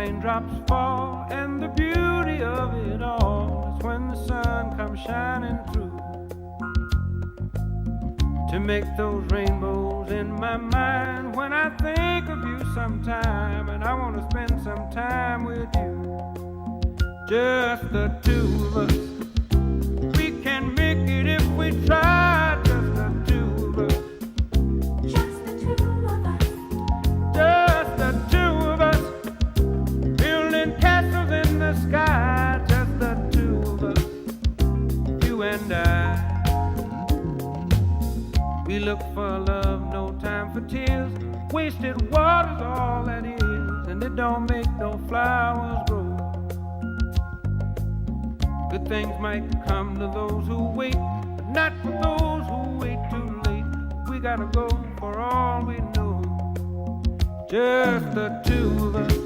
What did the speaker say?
raindrops fall, and the beauty of it all is when the sun comes shining through to make those rainbows in my mind. When I think of you sometime, and I want to spend some time with you, just the two of us. We can make it if we try, just the two of us. Just the two of us. Just the two of us, building castles in the sky. Just the two of us, you and I. We look for love, no time for tears. Wasted water's all that is, and it don't make no flowers grow. Good things might come to those who wait, but not for those who wait too late. We gotta go for all we know. Just the two of us.